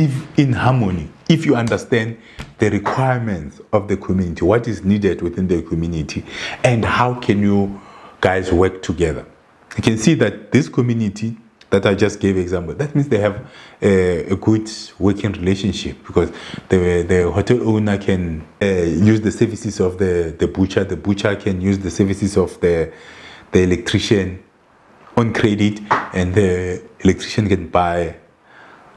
live in harmony if you understand the requirements of the community, what is needed within the community, and how can you guys work together. You can see that this community that I just gave example, that means they have a good working relationship, because the hotel owner can use the services of the butcher can use the services of the electrician on credit, and the electrician can buy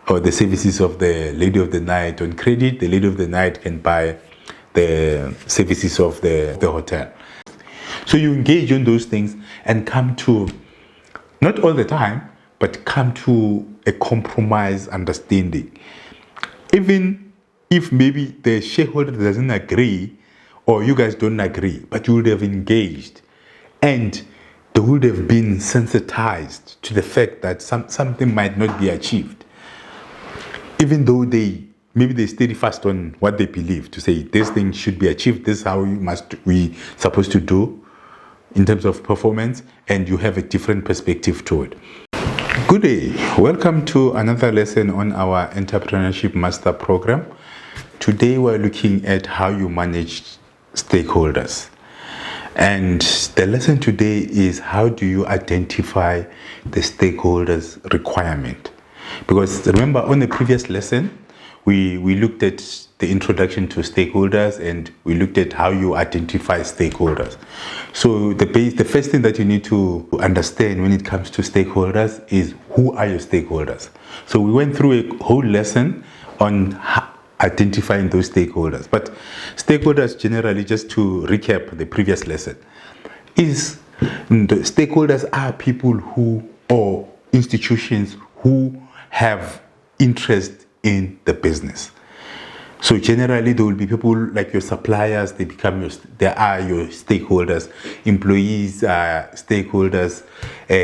or the services of the lady of the night on credit. The lady of the night can buy the services of the hotel. So you engage on those things and come to, not all the time, but come to a compromise understanding. Even if maybe the shareholder doesn't agree or you guys don't agree, but you would have engaged and they would have been sensitized to the fact that something might not be achieved. Even though maybe they steady fast on what they believe, to say this thing should be achieved, this is how we supposed to do in terms of performance, and you have a different perspective to it. Good day, welcome to another lesson on our Entrepreneurship Master Program. Today we're looking at how you manage stakeholders. And the lesson today is how do you identify the stakeholders' requirement. Because remember, on the previous lesson, we looked at the introduction to stakeholders and we looked at how you identify stakeholders. So the first thing that you need to understand when it comes to stakeholders is who are your stakeholders. So we went through a whole lesson on identifying those stakeholders. But stakeholders generally, just to recap the previous lesson, is the stakeholders are people who, or institutions who have interest in the business. So generally there will be people like your suppliers, they are your stakeholders. Employees are stakeholders,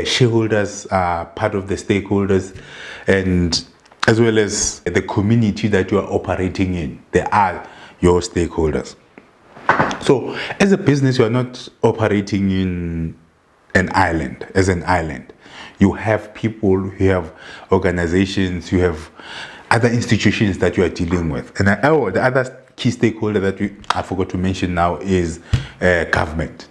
shareholders are part of the stakeholders, and as well as the community that you are operating in, they are your stakeholders. So as a business, you are not operating in an island, as an island. You have people, you have organizations, you have other institutions that you are dealing with. And the other key stakeholder that I forgot to mention now is government.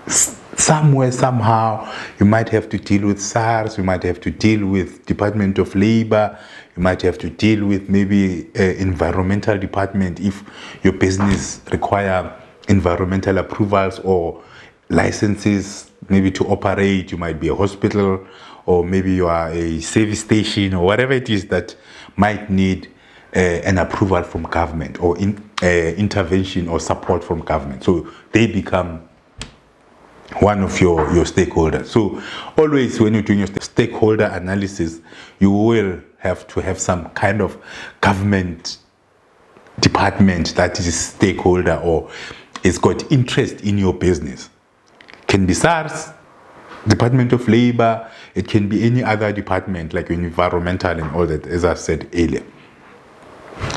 Somewhere, somehow, you might have to deal with SARS, you might have to deal with Department of Labor, you might have to deal with maybe environmental department if your business require environmental approvals or licenses maybe to operate. You might be a hospital, or maybe you are a service station, or whatever it is that might need an approval from government or intervention or support from government. So they become one of your stakeholders. So always when you're doing your stakeholder analysis, you will have to have some kind of government department that is a stakeholder or has got interest in your business. Can be SARS, Department of Labor, it can be any other department like environmental and all that, as I said earlier.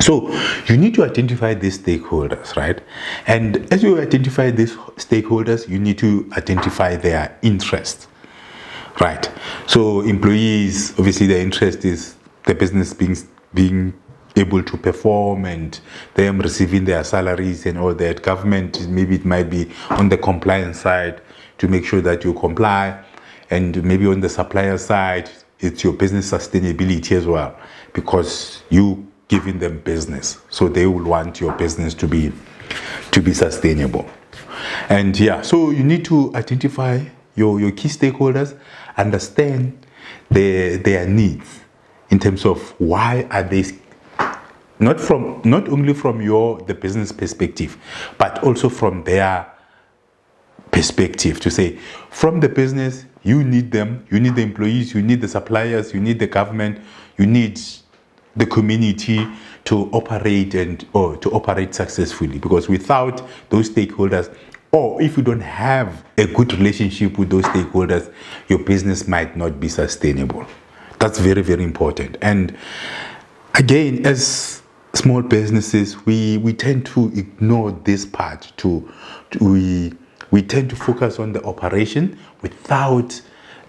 So you need to identify these stakeholders, right? And as you identify these stakeholders, you need to identify their interest, right? So employees, obviously their interest is the business being able to perform and them receiving their salaries and all that. Government, maybe it might be on the compliance side to make sure that you comply, and maybe on the supplier side, it's your business sustainability as well, because you giving them business, so they will want your business to be sustainable. And yeah, so you need to identify your key stakeholders, understand their needs in terms of why are they, not only from the business perspective, but also from their perspective, to say from the business, you need them, you need the employees, you need the suppliers, you need the government, you need the community to operate to operate successfully. Because without those stakeholders, or if you don't have a good relationship with those stakeholders, your business might not be sustainable. That's very, very important. And again, as small businesses, we tend to ignore this part. We tend to focus on the operation without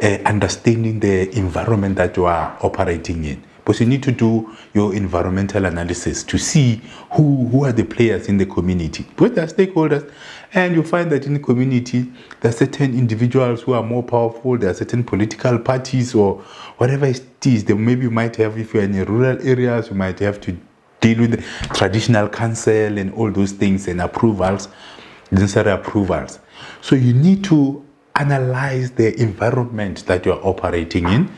understanding the environment that you are operating in. Because you need to do your environmental analysis to see who are the players in the community. Because there are stakeholders, and you find that in the community, there are certain individuals who are more powerful, there are certain political parties or whatever it is. Then maybe you might have, if you're in rural areas, you might have to deal with the traditional council and all those things and approvals, necessary approvals. So you need to analyze the environment that you're operating in,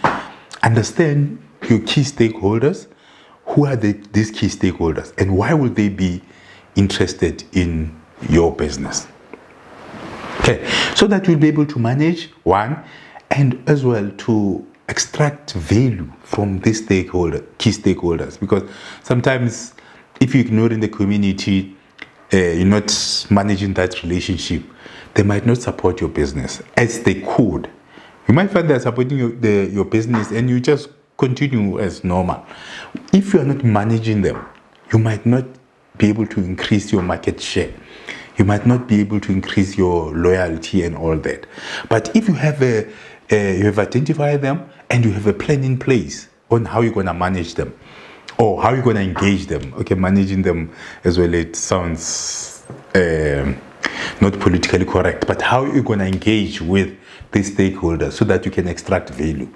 understand your key stakeholders, who are these key stakeholders, and why would they be interested in your business. Okay, so that you'll be able to manage one, and as well to extract value from these key stakeholders, because sometimes if you ignore in the community, you're not managing that relationship, they might not support your business as they could. You might find they're supporting your business and you just continue as normal. If you are not managing them, you might not be able to increase your market share. You might not be able to increase your loyalty and all that. But if you have you have identified them and you have a plan in place on how you're going to manage them or how you're going to engage them. Okay, managing them as well, it sounds not politically correct, but how you're going to engage with these stakeholders so that you can extract value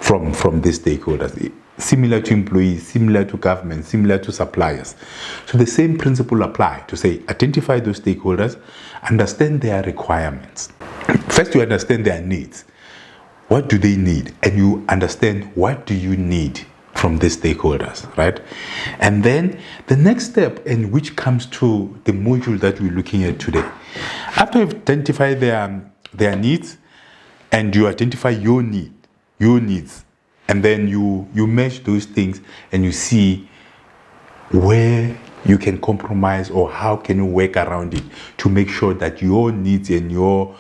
from these stakeholders. Similar to employees, similar to government, similar to suppliers. So the same principle apply to say, identify those stakeholders, understand their requirements. First, you understand their needs. What do they need? And you understand what do you need from these stakeholders, right? And then the next step, and which comes to the module that we're looking at today. After you've identified their needs and you identify your needs, and then you mesh those things and you see where you can compromise or how can you work around it to make sure that your needs and your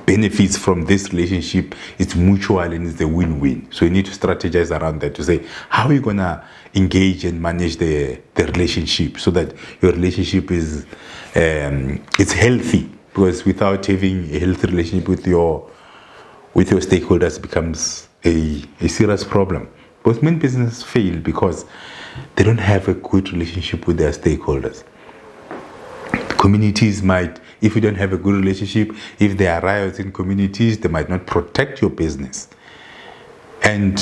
benefits from this relationship is mutual and it's a win-win. So you need to strategize around that to say, how are you going to engage and manage the relationship so that your relationship is it's healthy? Because without having a healthy relationship with your stakeholders becomes a serious problem. Because many businesses fail because they don't have a good relationship with their stakeholders. Communities might, if you don't have a good relationship, if there are riots in communities, they might not protect your business. And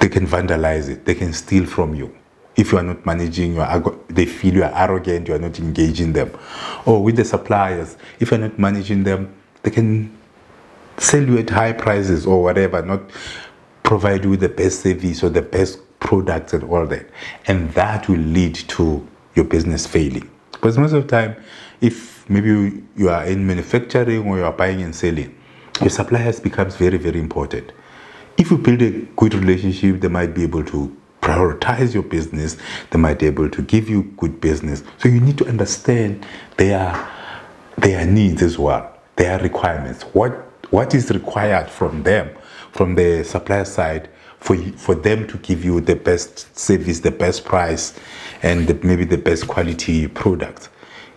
they can vandalize it, they can steal from you. If you are not managing, they feel you are arrogant, you are not engaging them. Or with the suppliers, if you are not managing them, they can sell you at high prices or whatever, not provide you with the best service or the best products and all that. And that will lead to your business failing. Because most of the time, if maybe you are in manufacturing or you are buying and selling, your suppliers becomes very, very important. If you build a good relationship, they might be able to prioritize your business. They might be able to give you good business. So you need to understand their needs as well, their requirements. What is required from them, from the supplier side, for them to give you the best service, the best price, and maybe the best quality product.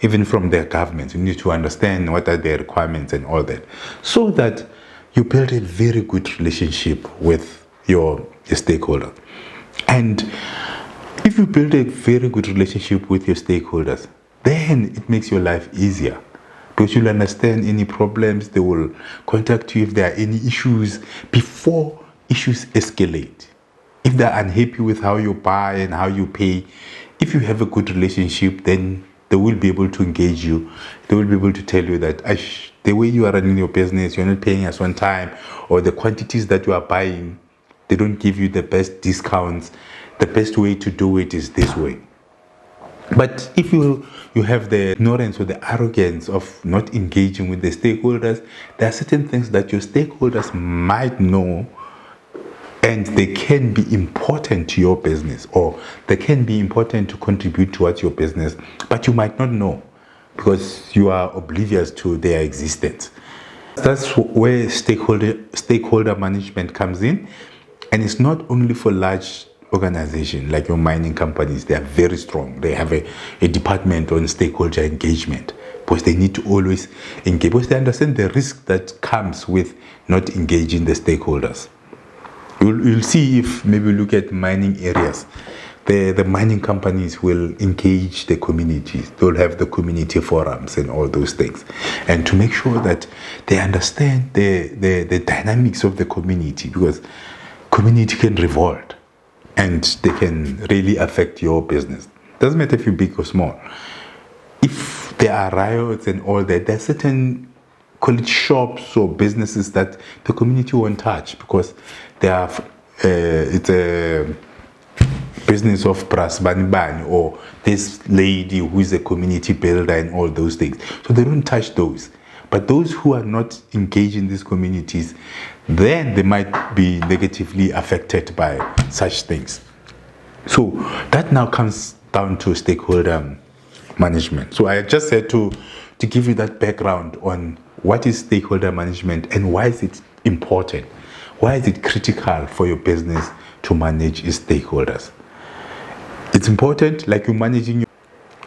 Even from their governments, you need to understand what are their requirements and all that, so that you build a very good relationship with your stakeholder. And if you build a very good relationship with your stakeholders, then it makes your life easier. Because you'll understand any problems, they will contact you if there are any issues before issues escalate. If they're unhappy with how you buy and how you pay, if you have a good relationship, then they will be able to engage you. They will be able to tell you that the way you are running your business, you're not paying us on time, or the quantities that you are buying, they don't give you the best discounts. The best way to do it is this way. But if you have the ignorance or the arrogance of not engaging with the stakeholders, there are certain things that your stakeholders might know and they can be important to your business, or they can be important to contribute towards your business, but you might not know because you are oblivious to their existence. That's where stakeholder management comes in, and it's not only for large organizations like your mining companies. They are very strong. They have a department on stakeholder engagement because they need to always engage, because they understand the risk that comes with not engaging the stakeholders. You'll see if maybe look at mining areas. The mining companies will engage the communities. They'll have the community forums and all those things. And to make sure that they understand the dynamics of the community, because community can revolt and they can really affect your business. Doesn't matter if you're big or small. If there are riots and all that, there are certain, call it shops or businesses that the community won't touch because they are it's a business of Pras Bani or this lady who is a community builder and all those things. So they don't touch those. But those who are not engaged in these communities, then they might be negatively affected by such things. So that now comes down to stakeholder management. So I just said to give you that background on what is stakeholder management and why is it important? Why is it critical for your business to manage its stakeholders? It's important, like you're managing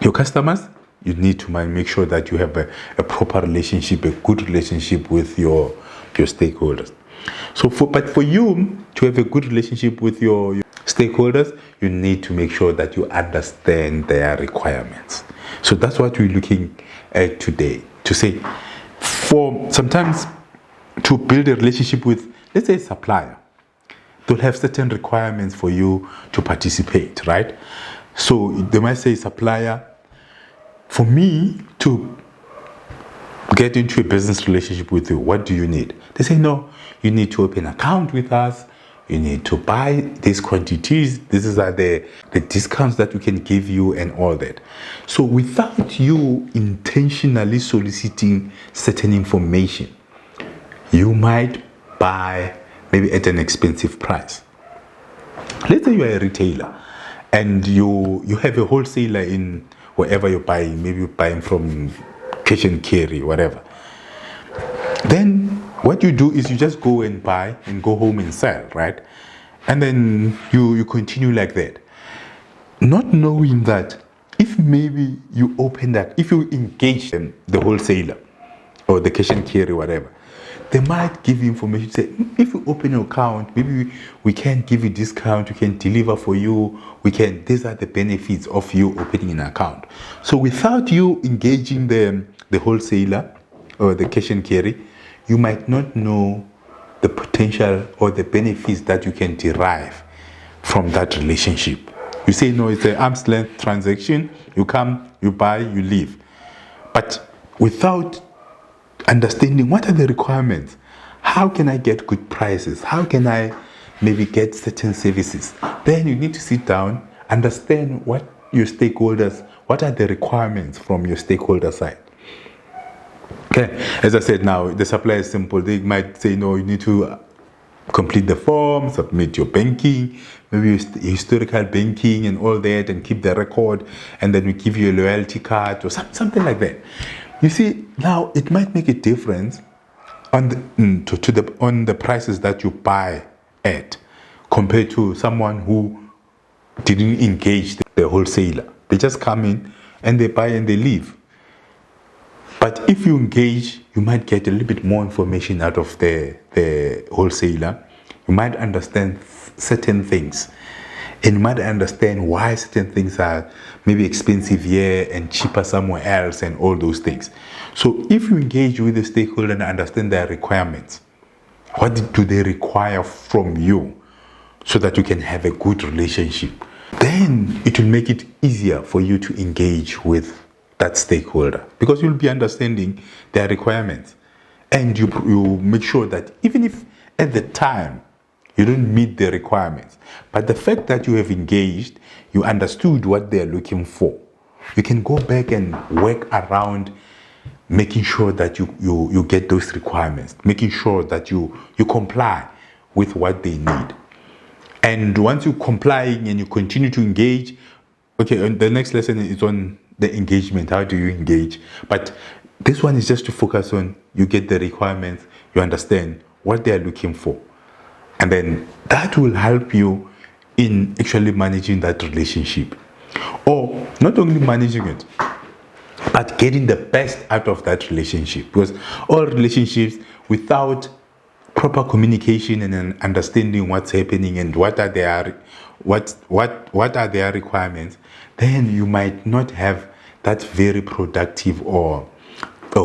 your customers, you need to make sure that you have a proper relationship, a good relationship with your stakeholders. So but for you to have a good relationship with your stakeholders, you need to make sure that you understand their requirements. So that's what we're looking at today, to say, for sometimes to build a relationship with, let's say, a supplier, they'll have certain requirements for you to participate, right? So they might say, supplier, for me to get into a business relationship with you, what do you need? They say, no, you need to open an account with us. You need to buy these quantities. These are the discounts that we can give you and all that. So without you intentionally soliciting certain information, you might buy maybe at an expensive price. Let's say you are a retailer and you have a wholesaler in wherever you're buying. Maybe you're buying from cash and carry, whatever. Then what you do is you just go and buy and go home and sell, right? And then you continue like that. Not knowing that if maybe you open that, if you engage them, the wholesaler or the cash and carry, whatever, they might give you information, say, if you open your account, maybe we can give you discount, we can deliver for you, these are the benefits of you opening an account. So without you engaging the wholesaler or the cash and carry, you might not know the potential or the benefits that you can derive from that relationship. You say, no, it's an arm's length transaction. You come, you buy, you leave. But without understanding what are the requirements, how can I get good prices? How can I maybe get certain services? Then you need to sit down, understand what your stakeholders, what are the requirements from your stakeholder side. Okay, as I said, now the supplier is simple. They might say, no, you need to complete the form, submit your banking, maybe historical banking and all that, and keep the record, and then we give you a loyalty card or something like that. You see, now it might make a difference on the prices that you buy at, compared to someone who didn't engage the wholesaler. They just come in and they buy and they leave. But if you engage, you might get a little bit more information out of the wholesaler. You might understand certain things. And you might understand why certain things are maybe expensive here and cheaper somewhere else and all those things. So if you engage with the stakeholder and understand their requirements, what do they require from you so that you can have a good relationship, then it will make it easier for you to engage with that stakeholder, because you'll be understanding their requirements, and you make sure that even if at the time you don't meet the requirements, but the fact that you have engaged, you understood what they're looking for, you can go back and work around making sure that you get those requirements, making sure that you comply with what they need. And once you're complying and you continue to engage, okay, and the next lesson is on the engagement. How do you engage? But this one is just to focus on, you get the requirements, you understand what they are looking for, and then that will help you in actually managing that relationship, or not only managing it, but getting the best out of that relationship. Because all relationships without proper communication and an understanding what's happening and what are their requirements, then you might not have that very productive or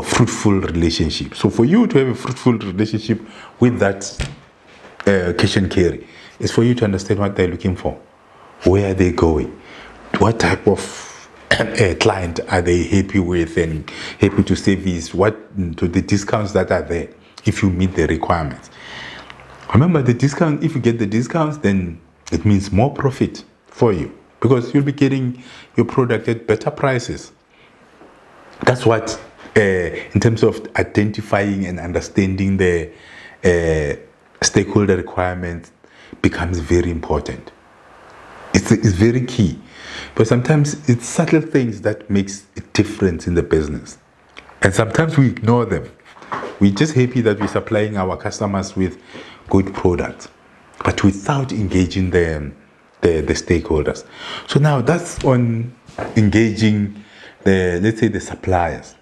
fruitful relationship. So for you to have a fruitful relationship with that cash and carry, is for you to understand what they're looking for, where are they going, what type of client are they happy with and happy to service, what to the discounts that are there if you meet the requirements. Remember, the discount, if you get the discounts, then it means more profit for you because you'll be getting your product at better prices. That's what, in terms of identifying and understanding the stakeholder requirements, becomes very important. It's very key. But sometimes it's subtle things that makes a difference in the business. And sometimes we ignore them. We're just happy that we're supplying our customers with good products, but without engaging the stakeholders. So now that's on engaging let's say the suppliers.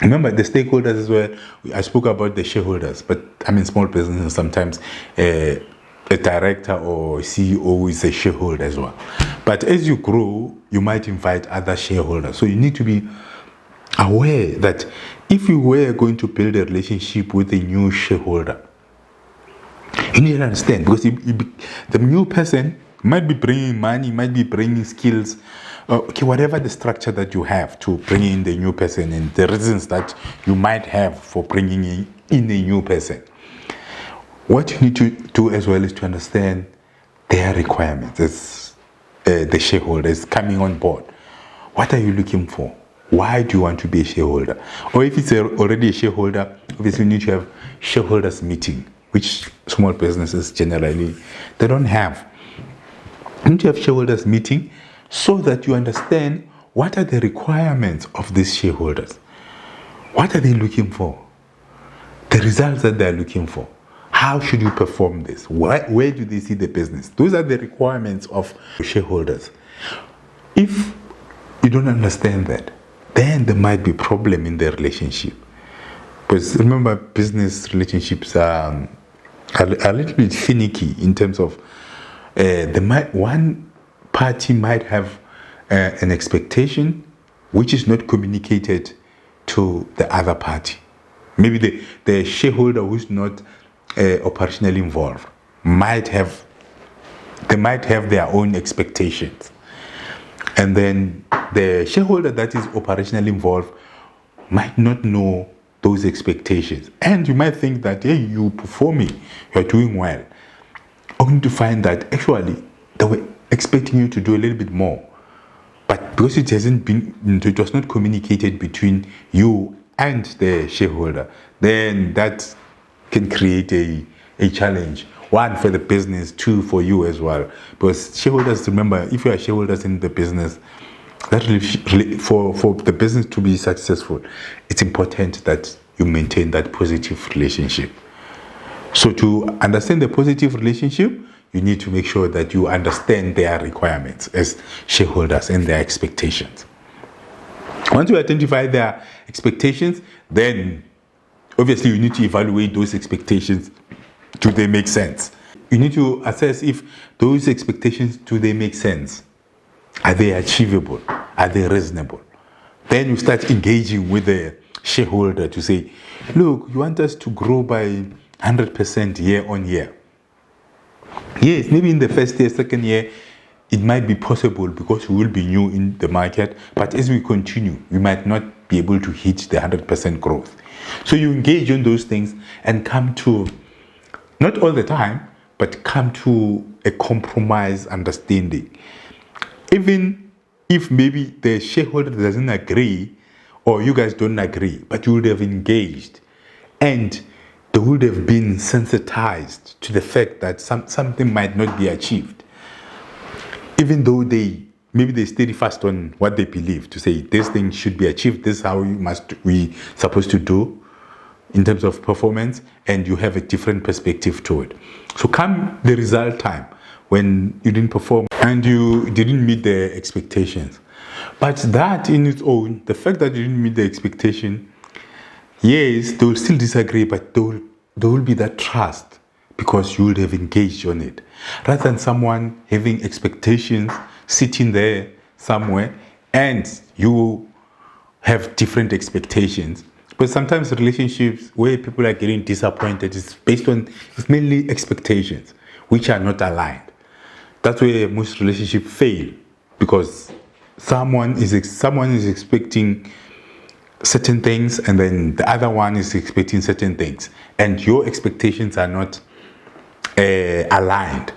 Remember the stakeholders as well. I spoke about the shareholders, but I mean small businesses sometimes a director or CEO is a shareholder as well. But as you grow, you might invite other shareholders. So you need to be aware that if you were going to build a relationship with a new shareholder, you need to understand, because the new person might be bringing money, might be bringing skills, whatever the structure that you have to bring in the new person and the reasons that you might have for bringing in a new person. What you need to do as well is to understand their requirements as the shareholders coming on board. What are you looking for? Why do you want to be a shareholder? Or if it's already a shareholder, obviously you need to have shareholders meeting, which small businesses generally, they don't have. You need to have shareholders meeting so that you understand what are the requirements of these shareholders. What are they looking for? The results that they're looking for. How should you perform this? Where do they see the business? Those are the requirements of shareholders. If you don't understand that, then there might be a problem in the relationship. Because remember, business relationships are a little bit finicky in terms of one party might have an expectation which is not communicated to the other party. Maybe the shareholder who's not operationally involved might have their own expectations, and then the shareholder that is operationally involved might not know those expectations, and you might think that, hey, you're performing, you're doing well, only to find that actually they were expecting you to do a little bit more, but because it was not communicated between you and the shareholder, then that can create a challenge. One, for the business, two, for you as well. Because shareholders, remember, if you are shareholders in the business, that for the business to be successful, it's important that you maintain that positive relationship. So to understand the positive relationship, you need to make sure that you understand their requirements as shareholders and their expectations. Once you identify their expectations, then obviously you need to evaluate those expectations. Do they make sense? You need to assess if those expectations, do they make sense? Are they achievable? Are they reasonable? Then you start engaging with the shareholder to say, look, you want us to grow by 100% year on year. Yes, maybe in the first year, second year, it might be possible because we will be new in the market. But as we continue, we might not be able to hit the 100% growth. So you engage on those things and come to, not all the time, but come to a compromise understanding. Even if maybe the shareholder doesn't agree or you guys don't agree, but you would have engaged and they would have been sensitized to the fact that something might not be achieved. Even though they steady fast on what they believe, to say this thing should be achieved, this is how we supposed to do in terms of performance, and you have a different perspective to it. So come the result time when you didn't perform and you didn't meet the expectations. But that in its own, the fact that you didn't meet the expectation, yes, they will still disagree, but they will there will be that trust because you would have engaged on it. Rather than someone having expectations sitting there somewhere and you have different expectations. But sometimes relationships where people are getting disappointed is based on, it's mainly expectations which are not aligned. That's where most relationships fail, because someone is expecting certain things and then the other one is expecting certain things and your expectations are not aligned.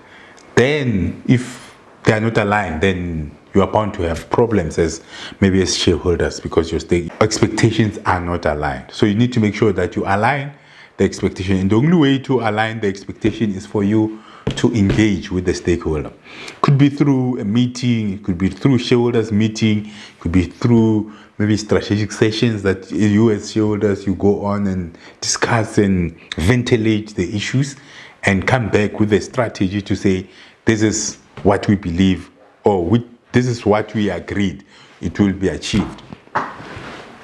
Then if they are not aligned, then you are bound to have problems as maybe as shareholders, because your expectations are not aligned. So you need to make sure that you align the expectation, and the only way to align the expectation is for you to engage with the stakeholder. Could be through a meeting, it could be through shareholders meeting, it could be through maybe strategic sessions that you as shareholders you go on and discuss and ventilate the issues and come back with a strategy to say this is what we believe, or this is what we agreed it will be achieved.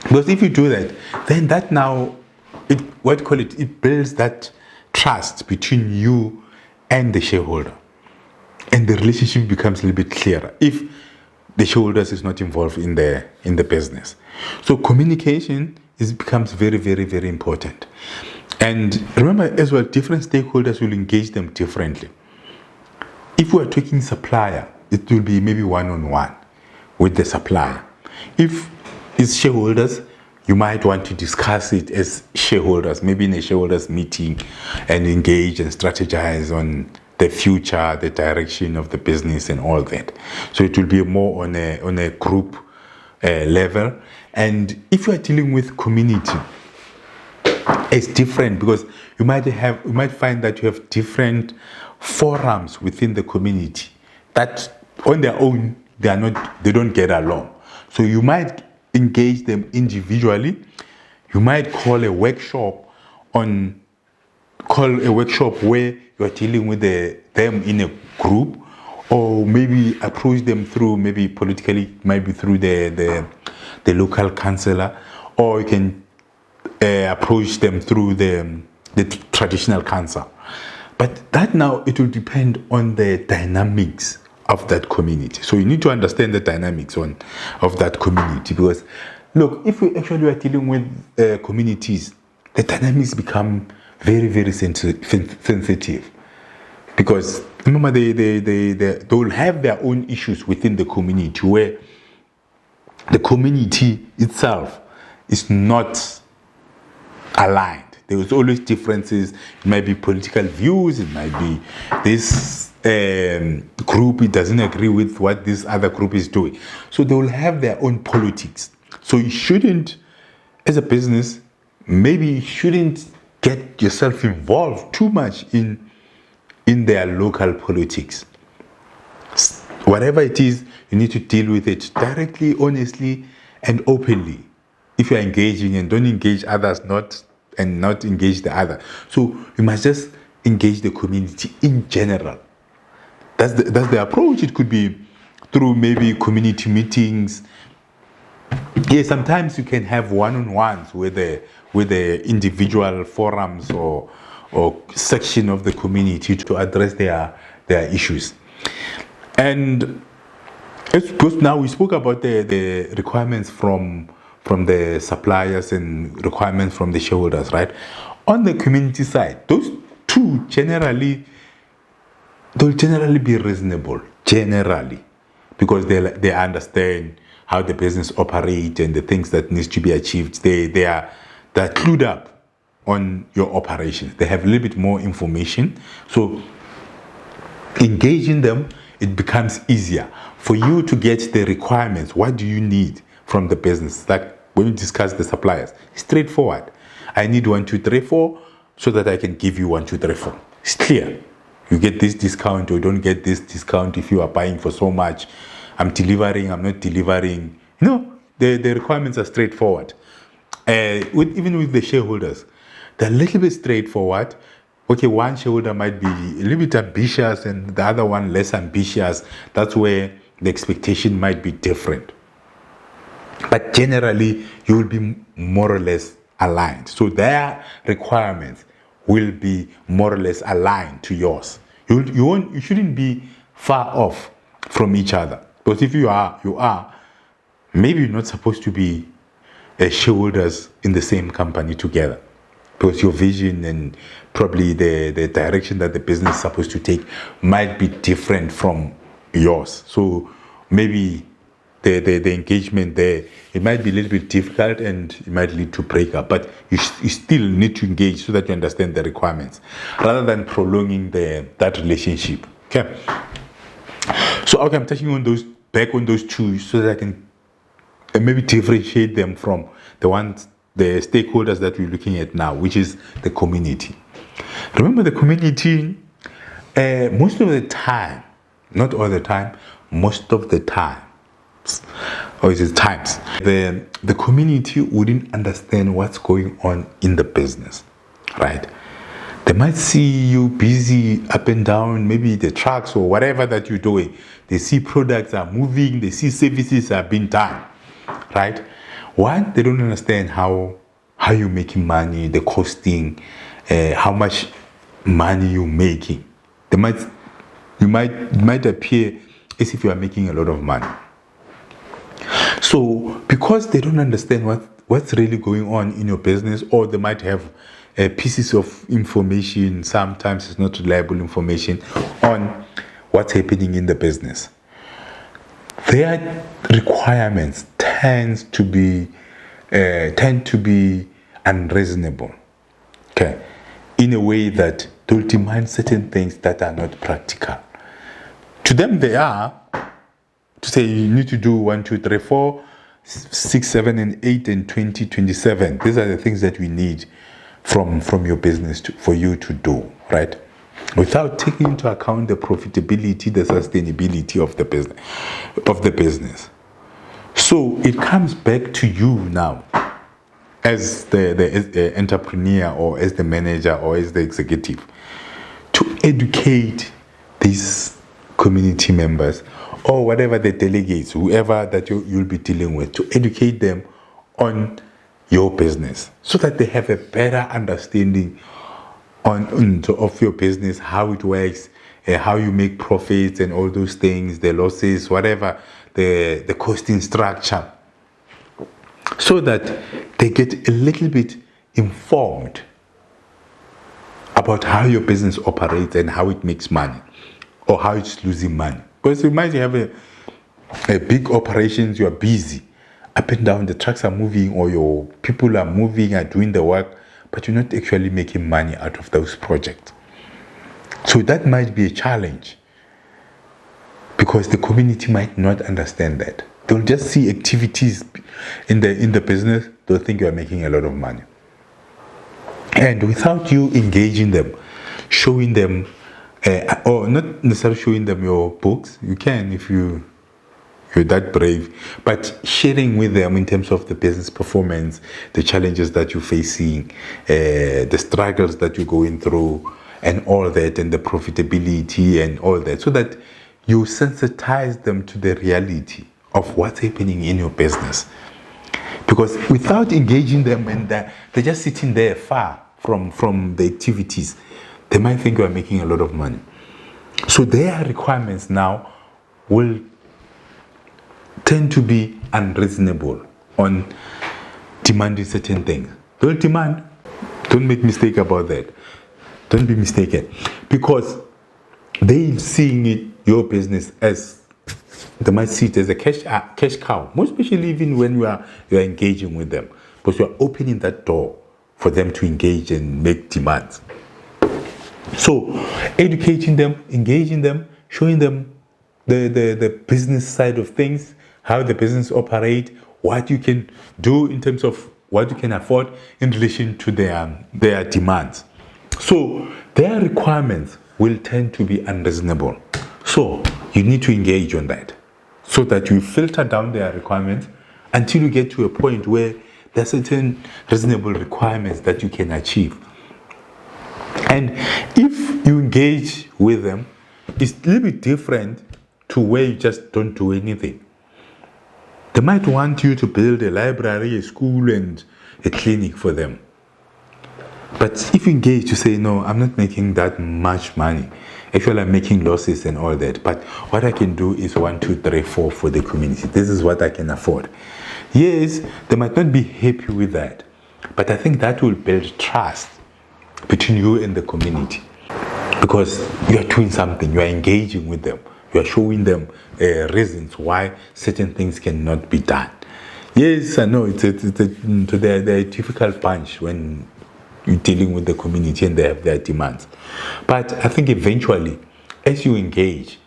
Because if you do that, then that now it builds that trust between you and the shareholder, and the relationship becomes a little bit clearer if the shareholders is not involved in the business. So communication becomes very, very, very important. And remember as well, different stakeholders will engage them differently. If we are talking supplier, it will be maybe one-on-one with the supplier. If it's shareholders, you might want to discuss it as shareholders, maybe in a shareholders meeting, and engage and strategize on the future, the direction of the business and all that. So it will be more on a group level. And if you are dealing with community, it's different, because you might find that you have different forums within the community that on their own they don't get along. So you might engage them individually. You might call a workshop where you are dealing with them in a group, or maybe approach them through, maybe politically, maybe through the local councillor, or you can approach them through the traditional council. But that now, it will depend on the dynamics of that community. So you need to understand the dynamics of that community, because look, if we actually are dealing with communities, the dynamics become very, very sensitive, because remember they will have their own issues within the community, where the community itself is not aligned. There is always differences. It might be political views, it might be this group, it doesn't agree with what this other group is doing. So they will have their own politics. So you shouldn't, as a business, maybe you shouldn't get yourself involved too much in their local politics. Whatever it is, you need to deal with it directly, honestly, and openly. If you're engaging, and don't engage others, not engage the other. So you must just engage the community in general. That's the approach. It could be through maybe community meetings. Yeah, sometimes you can have one-on-ones with the individual forums or section of the community to address their issues. And because now we spoke about the requirements from the suppliers and requirements from the shareholders, right? On the community side, those two they'll generally be reasonable, generally, because they understand how the business operates and the things that needs to be achieved. They're clued up on your operations. They have a little bit more information. So engaging them, it becomes easier for you to get the requirements. What do you need from the business? Like when you discuss the suppliers, straightforward. I need 1, 2, 3, 4 so that I can give you 1, 2, 3, 4. It's clear. You get this discount or don't get this discount if you are buying for so much. I'm delivering, I'm not delivering. No, the requirements are straightforward. Even with the shareholders, they're a little bit straightforward. Okay, one shareholder might be a little bit ambitious and the other one less ambitious. That's where the expectation might be different. But generally, you will be more or less aligned. So their requirements will be more or less aligned to yours. You shouldn't be far off from each other. Because if you are, maybe you're not supposed to be shareholders in the same company together. Because your vision and probably the direction that the business is supposed to take might be different from yours. So maybe the engagement there, it might be a little bit difficult and it might lead to breakup. But you still need to engage so that you understand the requirements, rather than prolonging that relationship. Okay. So okay, I'm touching on those two so that I can maybe differentiate them from the stakeholders that we're looking at now, which is the community. Remember, the community, most of the time, not all the time, most of the time, or is it times, the community wouldn't understand what's going on in the business, right? They might see you busy up and down, maybe the trucks or whatever that you're doing. They see products are moving, they see services are being done, right? One, they don't understand how you're making money, the costing, how much money you're making. It might appear as if you are making a lot of money. So because they don't understand what's really going on in your business, or they might have pieces of information, sometimes it's not reliable information on what's happening in the business, their requirements tend to be unreasonable, okay, in a way that they'll demand certain things that are not practical. To them, they are to say you need to do 1, 2, 3, 4, 6, 7, and 8, and 20, 27. These are the things that we need from your business for you to do, right? Without taking into account the profitability, the sustainability of the business. So it comes back to you now, as the entrepreneur, or as the manager, or as the executive, to educate these community members, or whatever the delegates, whoever that you'll be dealing with, to educate them on your business, so that they have a better understanding of your business, how it works, how you make profits and all those things, the losses, whatever, the costing structure, so that they get a little bit informed about how your business operates and how it makes money, or how it's losing money. Because you might have a big operations, you are busy, up and down, the trucks are moving, or your people are moving, are doing the work, but you're not actually making money out of those projects. So that might be a challenge, because the community might not understand that. They'll just see activities in the business, they'll think you are making a lot of money. And without you engaging them, showing them, or not necessarily showing them your books, you can if you're that brave, but sharing with them in terms of the business performance, the challenges that you're facing, the struggles that you're going through, and all that, and the profitability and all that, so that you sensitize them to the reality of what's happening in your business. Because without engaging them, and they're just sitting there far from the activities, they might think you are making a lot of money. So their requirements now will tend to be unreasonable on demanding certain things. They'll demand, don't make mistake about that. Don't be mistaken. Because they're seeing it, your business, as they might see it as a cash cow, most especially even when you are engaging with them, because you are opening that door for them to engage and make demands. So educating them, engaging them, showing them the business side of things, how the business operates, what you can do in terms of what you can afford in relation to their demands. So their requirements will tend to be unreasonable. So you need to engage on that, so that you filter down their requirements until you get to a point where there are certain reasonable requirements that you can achieve. And if you engage with them, it's a little bit different to where you just don't do anything. They might want you to build a library, a school, and a clinic for them. But if you engage, you say, no, I'm not making that much money. Actually, I'm making losses and all that. But what I can do is 1, 2, 3, 4 for the community. This is what I can afford. Yes, they might not be happy with that. But I think that will build trust between you and the community. Because you are doing something, you are engaging with them. You are showing them reasons why certain things cannot be done. Yes, I know they're a difficult bunch when you're dealing with the community and they have their demands. But I think eventually, as you engage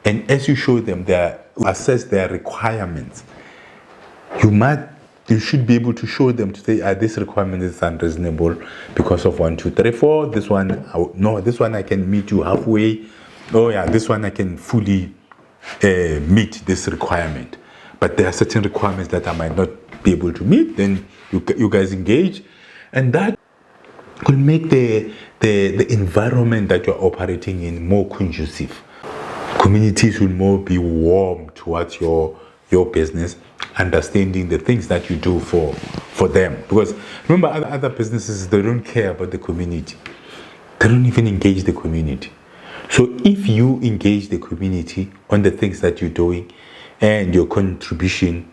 and as you show them assess their requirements, you should be able to show them to say, this requirement is unreasonable because of 1, 2, 3, 4. This one I can meet you halfway. Oh yeah, this one I can fully meet this requirement. But there are certain requirements that I might not be able to meet. Then you guys engage, and that could make the environment that you're operating in more conducive. Communities will more be warm towards your business, understanding the things that you do for them. Because remember, other businesses, they don't care about the community. They don't even engage the community. So if you engage the community on the things that you're doing and your contribution,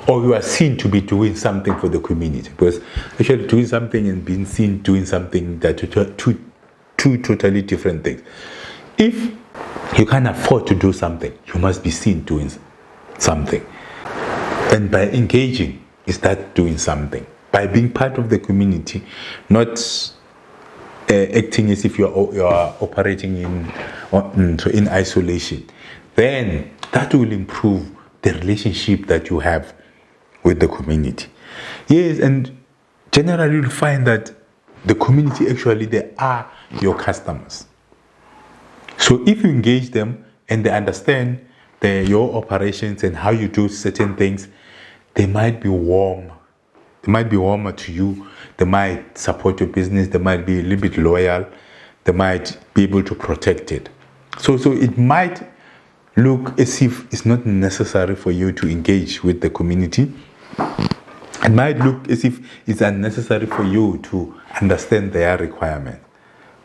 or you are seen to be doing something for the community, because actually doing something and being seen doing something, that are two totally different things. If you can't afford to do something, you must be seen doing something. And by engaging, you start doing something. By being part of the community, not acting as if you are operating in isolation, then that will improve the relationship that you have with the community. Yes, and generally you'll find that the community, actually, they are your customers. So if you engage them and they understand your operations and how you do certain things, they might be warm. They might be warmer to you. They might support your business. They might be a little bit loyal. They might be able to protect it. So it might look as if it's not necessary for you to engage with the community. It might look as if it's unnecessary for you to understand their requirement.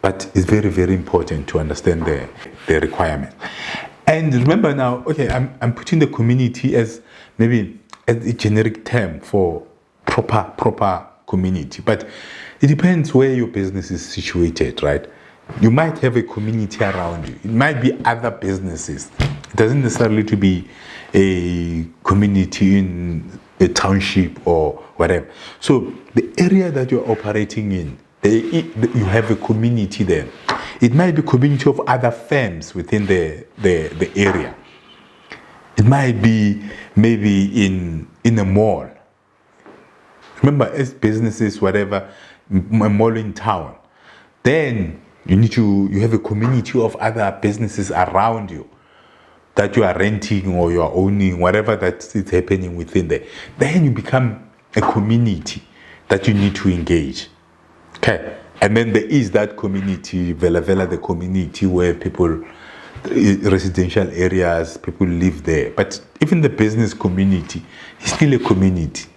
But it's very, very important to understand the requirement. And remember now, okay, I'm putting the community as maybe as a generic term for proper community. But it depends where your business is situated, right? You might have a community around you. It might be other businesses. It doesn't necessarily to be a community in a township or whatever. So the area that you're operating in, you have a community there. It might be a community of other firms within the area. It might be maybe in a mall. Remember, as businesses, whatever, a mall in town, then you have a community of other businesses around you that you are renting or you are owning, whatever that is happening within there. Then you become a community that you need to engage. Okay. And then there is that community, Vela, the community where people, residential areas, people live there. But even the business community is still a community.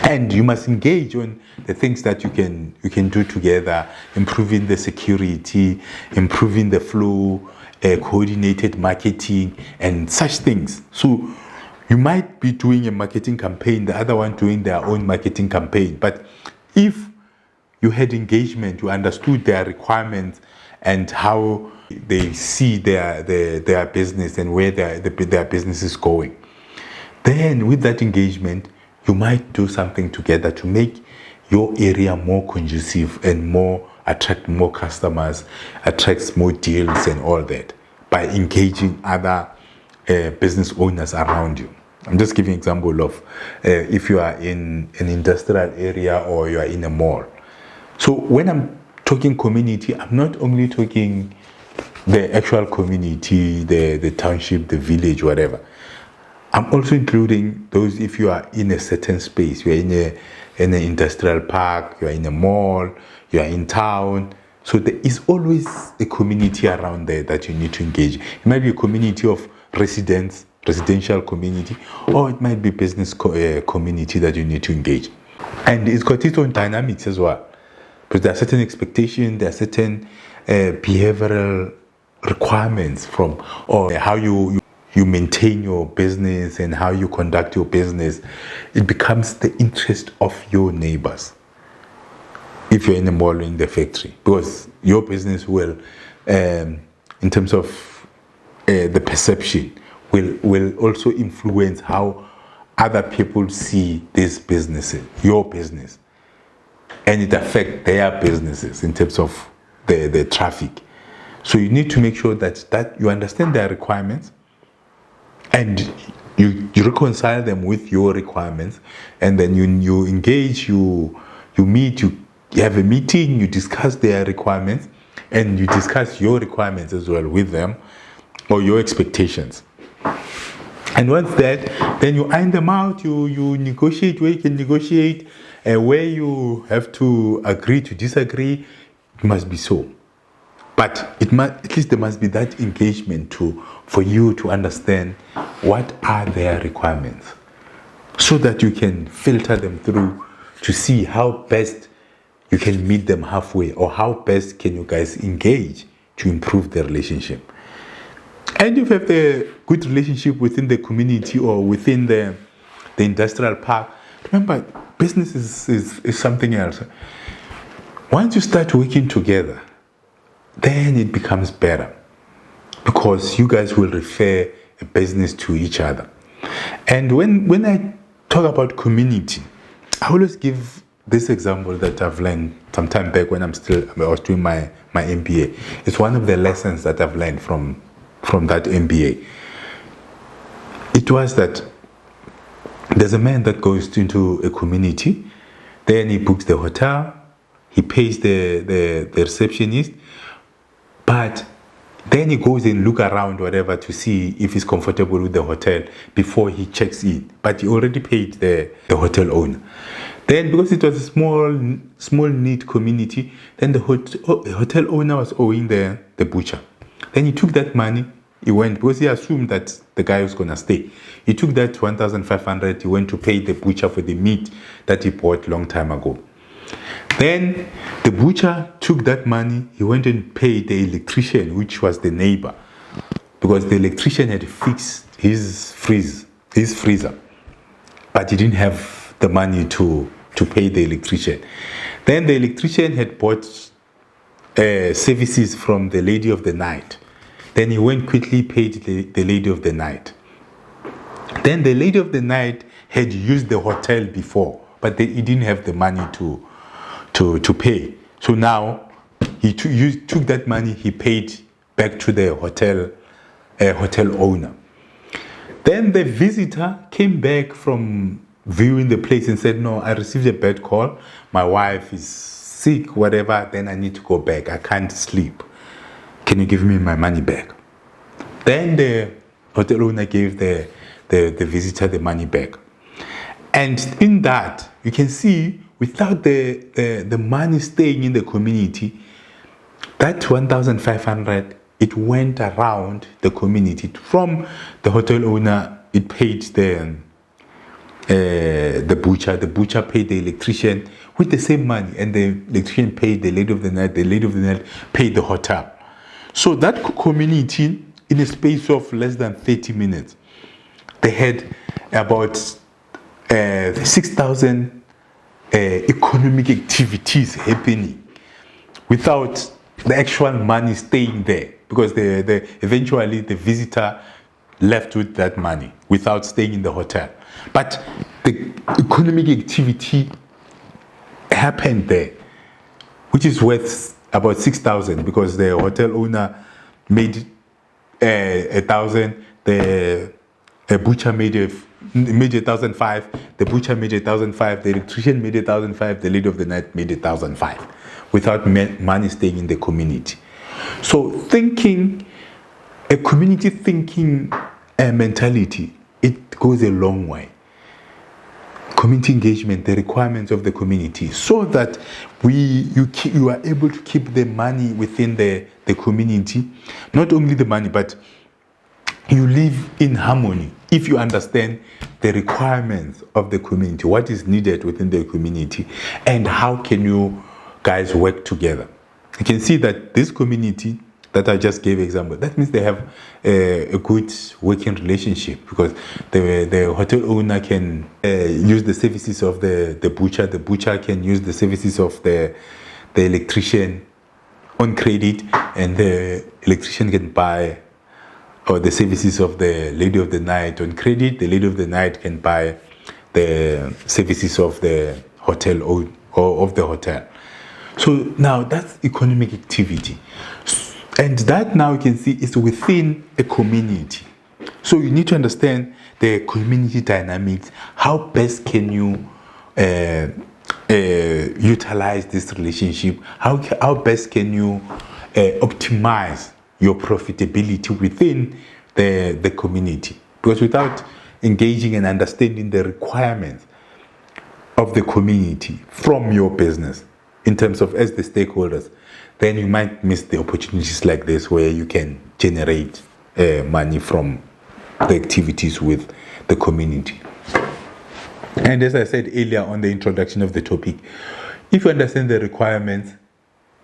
And you must engage on the things that you can do together, improving the security, improving the flow, coordinated marketing, and such things. So you might be doing a marketing campaign, the other one doing their own marketing campaign. But if you had engagement, you understood their requirements and how they see their business and where their business is going, then with that engagement, you might do something together to make your area more conducive and attract more customers, attracts more deals and all that by engaging other business owners around you. I'm just giving an example of if you are in an industrial area or you are in a mall. So when I'm talking community, I'm not only talking the actual community, the township, the village, whatever. I'm also including those if you are in a certain space. You are in an industrial park, you are in a mall, you are in town. So there is always a community around there that you need to engage. It might be a community of residential community, or it might be business community that you need to engage. And it's got its own dynamics as well. But there are certain expectations, there are certain behavioral requirements from or how you maintain your business and how you conduct your business. It becomes the interest of your neighbors if you're in the mall or in the factory, because your business will, in terms of the perception, will also influence how other people see this business, your business, and it affects their businesses in terms of the traffic. So you need to make sure that you understand their requirements and you reconcile them with your requirements, and then you engage, you meet, you have a meeting, you discuss their requirements, and you discuss your requirements as well with them, or your expectations. And once that, then you iron them out, you negotiate where you can negotiate, where you have to agree to disagree. It must be so. But at least there must be that engagement for you to understand what are their requirements, so that you can filter them through to see how best you can meet them halfway, or how best can you guys engage to improve the relationship. And if you have the good relationship within the community or within the industrial park, remember, business is something else. Once you start working together, then it becomes better, because you guys will refer a business to each other. And when I talk about community, I always give this example that I've learned some time back when I was doing my MBA. It's one of the lessons that I've learned from that MBA. It was that there's a man that goes into a community, then he books the hotel, he pays the receptionist, but then he goes and look around whatever to see if he's comfortable with the hotel before he checks in. But he already paid the hotel owner. Then, because it was a small neat community, then the hotel owner was owing the butcher. Then he took that money, he went, because he assumed that the guy was going to stay. He took that 1,500, he went to pay the butcher for the meat that he bought long time ago. Then the butcher took that money, he went and paid the electrician, which was the neighbor, because the electrician had fixed his freezer, but he didn't have the money to pay the electrician. Then the electrician had bought services from the lady of the night. Then he went quickly, paid the lady of the night. Then the lady of the night had used the hotel before, but he didn't have the money to pay. So now he took that money, he paid back to the hotel owner. Then the visitor came back from viewing the place and said, no, I received a bad call. My wife is sick, whatever. Then I need to go back. I can't sleep. Can you give me my money back? Then the hotel owner gave the visitor the money back. And in that, you can see, without the money staying in the community, that 1,500, it went around the community. From the hotel owner, it paid the butcher. The butcher paid the electrician with the same money, and the electrician paid the lady of the night. The lady of the night paid the hotel. So that community, in a space of less than 30 minutes, they had about 6,000 economic activities happening without the actual money staying there, because eventually the visitor left with that money without staying in the hotel. But the economic activity happened there, which is worth about 6,000, because the hotel owner made 1,000, the butcher made 1,500, the butcher made 1,500, the electrician made 1,500, the lady of the night made 1,500, without money staying in the community. So a community thinking mentality, it goes a long way. Community engagement, the requirements of the community, so that you are able to keep the money within the community. Not only the money, but you live in harmony if you understand the requirements of the community, what is needed within the community, and how can you guys work together. You can see that this community that I just gave example, that means they have a good working relationship, because the hotel owner can use the services of the butcher can use the services of the electrician on credit, and the electrician can buy or the services of the lady of the night on credit. The lady of the night can buy the services of the hotel or of the hotel. So now that's economic activity. And that now you can see is within a community. So you need to understand the community dynamics. How best can you utilize this relationship? How best can you optimize your profitability within the community? Because without engaging and understanding the requirements of the community from your business in terms of as the stakeholders, then you might miss the opportunities like this where you can generate money from the activities with the community. And as I said earlier on the introduction of the topic, if you understand the requirements,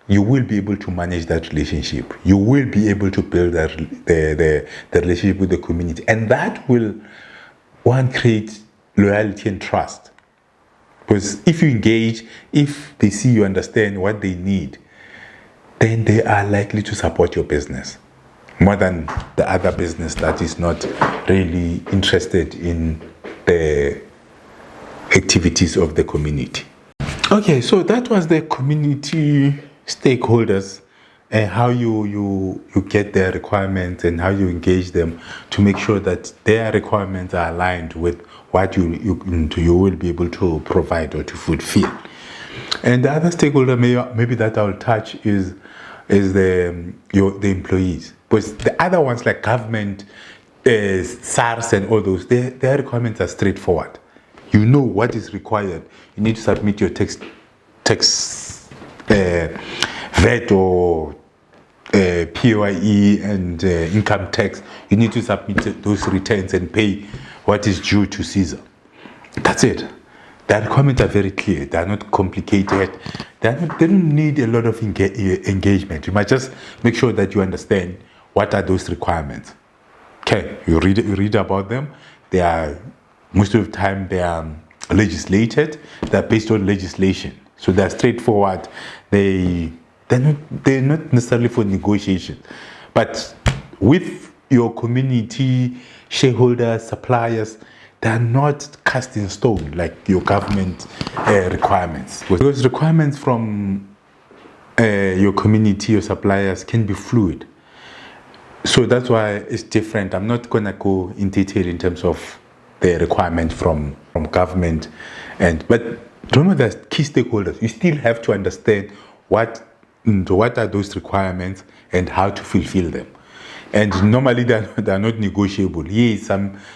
you will be able to manage that relationship. You will be able to build the relationship with the community. And that will, one, create loyalty and trust. Because if you engage, if they see you understand what they need, then they are likely to support your business more than the other business that is not really interested in the activities of the community. Okay, so that was the community stakeholders and how you get their requirements and how you engage them to make sure that their requirements are aligned with what you will be able to provide or to fulfill. And the other stakeholder maybe that I'll touch is the employees. Because the other ones like government, SARS and all those, their requirements are straightforward. You know what is required. You need to submit your tax VAT or PAYE and income tax. You need to submit those returns and pay what is due to Caesar. That's it. The requirements are very clear. They are not complicated. They don't need a lot of engagement. You might just make sure that you understand what are those requirements. Okay, you read about them. They are, most of the time, they are legislated. They are based on legislation. So they are straightforward. They're not necessarily for negotiation. But with your community, shareholders, suppliers, they are not cast in stone like your government requirements. Because requirements from your community, your suppliers can be fluid. So that's why it's different. I'm not going to go in detail in terms of the requirement from government. But remember that key stakeholders, you still have to understand what are those requirements and how to fulfill them. And normally they're not negotiable. Yes,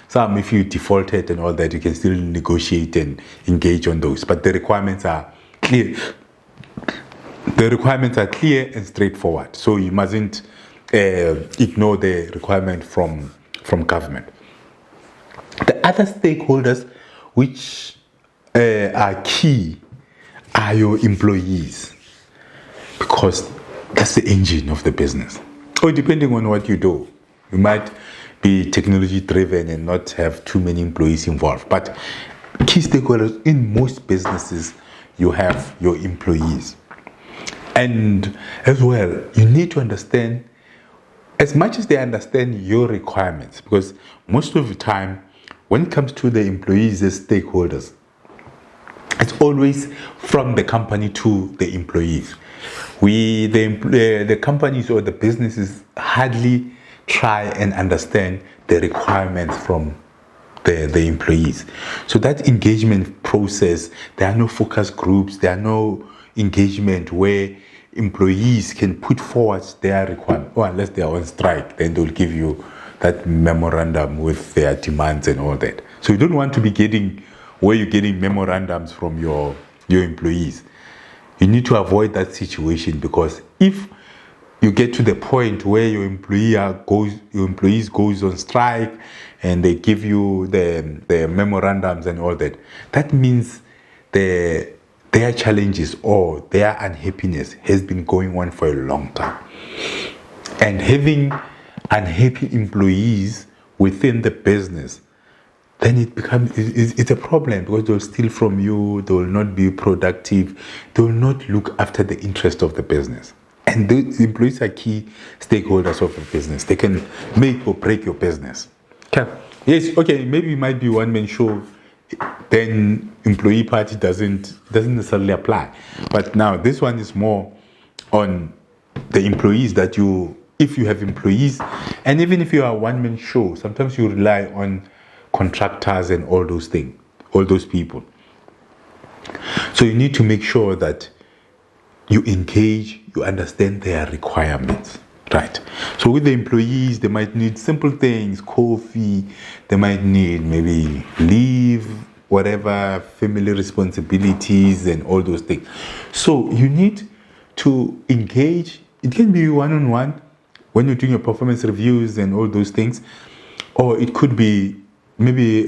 some if you defaulted and all that, you can still negotiate and engage on those. But the requirements are clear. The requirements are clear and straightforward. So you mustn't ignore the requirement from government. The other stakeholders which are key are your employees, because that's the engine of the business. Or depending on what you do, you might be technology driven and not have too many employees involved. But key stakeholders in most businesses, you have your employees. And as well, you need to understand, as much as they understand your requirements, because most of the time, when it comes to the employees as stakeholders, it's always from the company to the employees. The companies or the businesses hardly try and understand the requirements from the employees. So that engagement process, there are no focus groups, there are no engagement where employees can put forward their requirements, or unless they are on strike, then they'll give you that memorandum with their demands and all that. So you don't want to be getting where you're getting memorandums from your employees. You need to avoid that situation, because if you get to the point where your employees goes on strike and they give you the memorandums and all that, that means the their challenges or their unhappiness has been going on for a long time. And having unhappy employees within the business, then it's a problem, because they'll steal from you, they will not be productive, they will not look after the interest of the business. And the employees are key stakeholders of a business. They can make or break your business. Okay. Yes, okay, maybe it might be one man show, then employee party doesn't necessarily apply. But now this one is more on the employees, that if you have employees, and even if you are a one-man show, sometimes you rely on contractors and all those things, all those people. So you need to make sure that you engage, you understand their requirements, right? So with the employees, they might need simple things, coffee, they might need maybe leave, whatever, family responsibilities and all those things. So you need to engage. It can be one-on-one when you're doing your performance reviews and all those things, or it could be maybe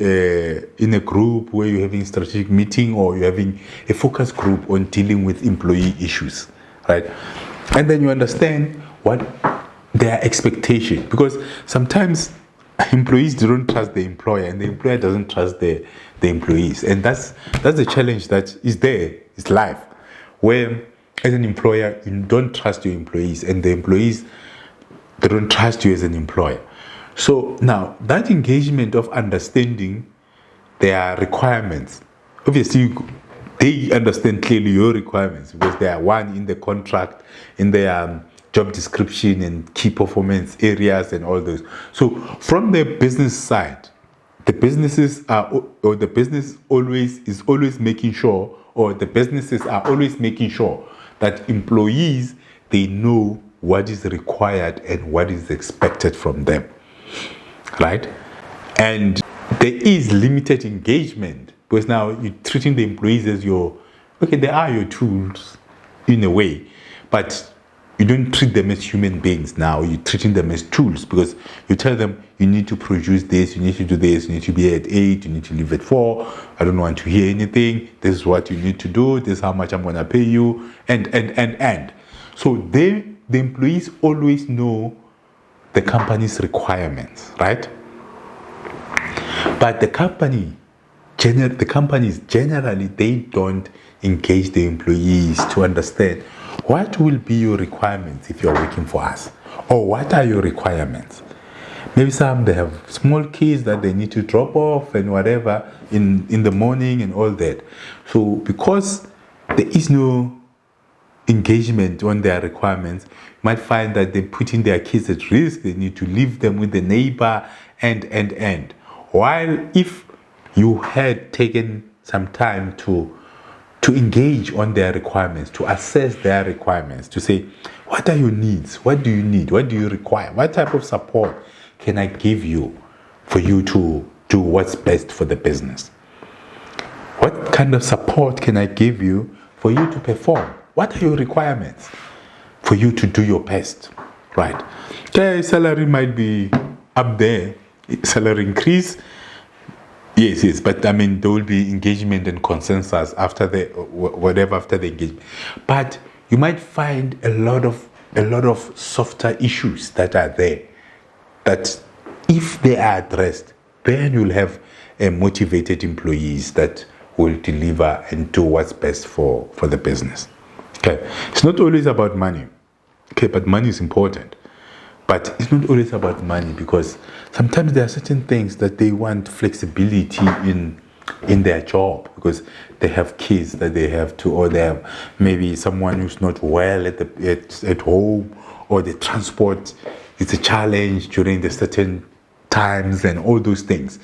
in a group where you're having a strategic meeting, or you're having a focus group on dealing with employee issues, right? And then you understand what their expectation, because sometimes employees don't trust the employer, and the employer doesn't trust the employees, and that's the challenge that is there. It's life, where as an employer you don't trust your employees, and the employees, they don't trust you as an employer. So now that engagement of understanding their requirements, obviously they understand clearly your requirements, because they are one in the contract, in their job description and key performance areas and all those. So from the business side, the businesses are, or the business is always making sure, or the businesses are always making sure that employees, they know what is required and what is expected from them, right? And there is limited engagement, because now you're treating the employees as they are your tools in a way, but you don't treat them as human beings now. You're treating them as tools, because you tell them you need to produce this, you need to do this, you need to be here at 8, you need to leave at 4, I don't want to hear anything, this is what you need to do, this is how much I'm going to pay you, and. So the employees always know the company's requirements, right? But the companies generally, they don't engage the employees to understand what will be your requirements if you're working for us, or what are your requirements. Maybe some, they have small kids that they need to drop off and whatever in the morning and all that. So because there is no engagement on their requirements, you might find that they're putting their kids at risk. They need to leave them with the neighbor and. While if you had taken some time to engage on their requirements, to assess their requirements, to say, what are your needs? What do you need? What do you require? What type of support can I give you for you to do what's best for the business? What kind of support can I give you for you to perform? What are your requirements for you to do your best, right? Okay, salary might be up there, salary increase, yes, but I mean, there will be engagement and consensus after the engagement. But you might find a lot of softer issues that are there, that if they are addressed, then you'll have motivated employees that will deliver and do what's best for the business. Okay, it's not always about money. Okay, but money is important. But it's not always about money, because sometimes there are certain things that they want flexibility in their job, because they have kids that they have to, or they have maybe someone who's not well at home, or the transport is a challenge during the certain times and all those things.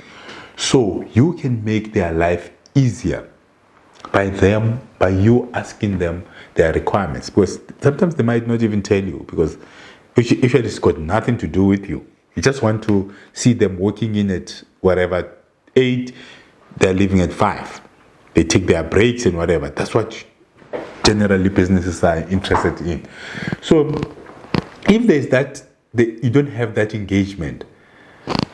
So you can make their life easier by you asking them their requirements, because sometimes they might not even tell you, because usually it's got nothing to do with you. You just want to see them working in at whatever 8, they're leaving at 5. They take their breaks and whatever. That's what generally businesses are interested in. So if there's that, you don't have that engagement,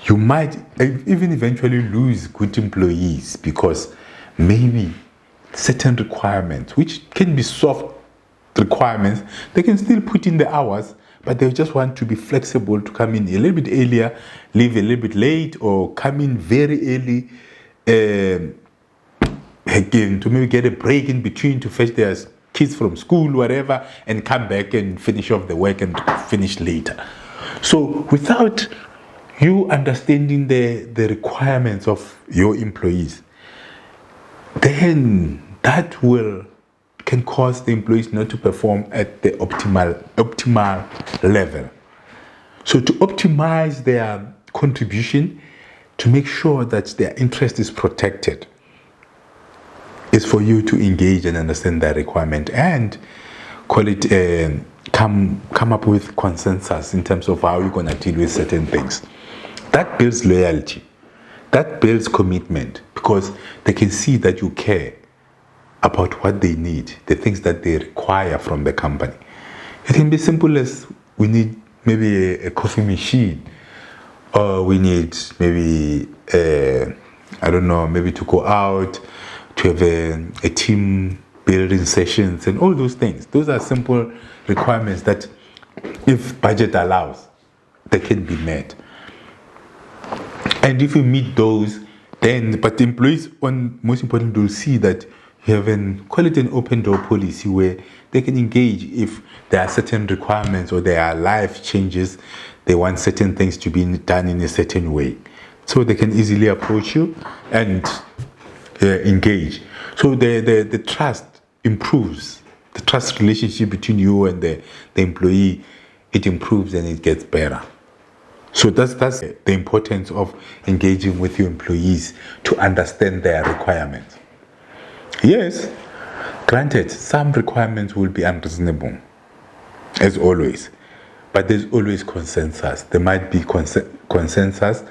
you might even eventually lose good employees, because maybe certain requirements, which can be soft requirements. They can still put in the hours, but they just want to be flexible to come in a little bit earlier, leave a little bit late, or come in very early, again, to maybe get a break in between to fetch their kids from school, whatever, and come back and finish off the work and finish later. So without you understanding the requirements of your employees, then that can cause the employees not to perform at the optimal level. So to optimize their contribution, to make sure that their interest is protected, is for you to engage and understand that requirement and call it come up with consensus in terms of how you're going to deal with certain things. That builds loyalty, that builds commitment, because they can see that you care about what they need, the things that they require from the company. It can be simple as we need maybe a coffee machine, or we need maybe maybe to go out to have a team building sessions and all those things. Those are simple requirements that, if budget allows, they can be met. And if you meet those, but the employees, most importantly, will see that you have call it an open door policy, where they can engage if there are certain requirements or there are life changes, they want certain things to be done in a certain way. So they can easily approach you and engage. So the trust improves. The trust relationship between you and the employee, it improves and it gets better. So that's the importance of engaging with your employees to understand their requirements. Yes, granted, some requirements will be unreasonable, as always, but there's always consensus. There might be consensus,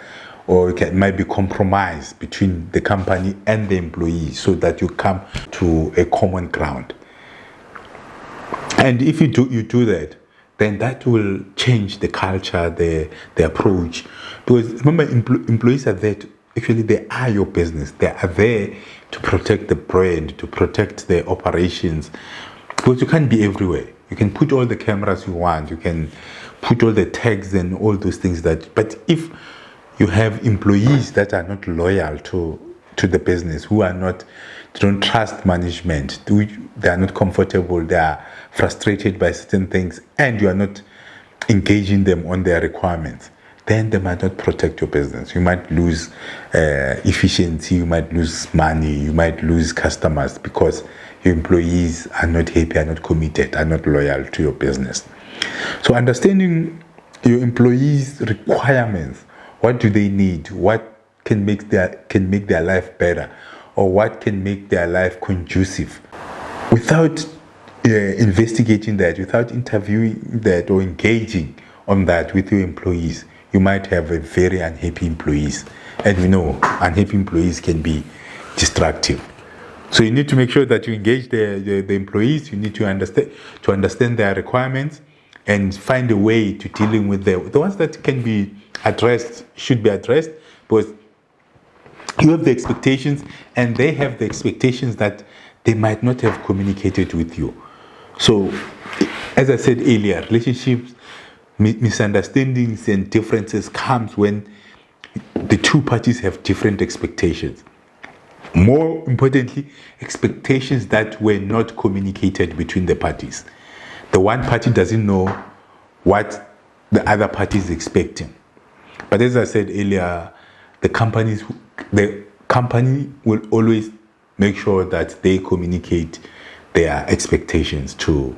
or it might be compromise between the company and the employee, so that you come to a common ground. And if you do that, then that will change the culture, the approach. Because remember, employees are there they are your business. They are there to protect the brand, to protect the operations. Because you can't be everywhere. You can put all the cameras you want, you can put all the tags and all those things but if you have employees that are not loyal to the business, who don't trust management, they are not comfortable, they are frustrated by certain things, and you are not engaging them on their requirements, then they might not protect your business. You might lose efficiency, you might lose money, you might lose customers, because your employees are not happy, are not committed, are not loyal to your business. So understanding your employees' requirements, what do they need, what can make their life better, or what can make their life conducive, without investigating that, without interviewing that or engaging on that with your employees, you might have a very unhappy employees. And we know unhappy employees can be destructive. So you need to make sure that you engage the employees. You need to understand their requirements and find a way to dealing with the ones that can be addressed, should be addressed, because you have the expectations and they have the expectations that they might not have communicated with you. So, as I said earlier, relationships, misunderstandings and differences comes when the two parties have different expectations. More importantly, expectations that were not communicated between the parties. The one party doesn't know what the other party is expecting. But as I said earlier, the company will always make sure that they communicate their expectations to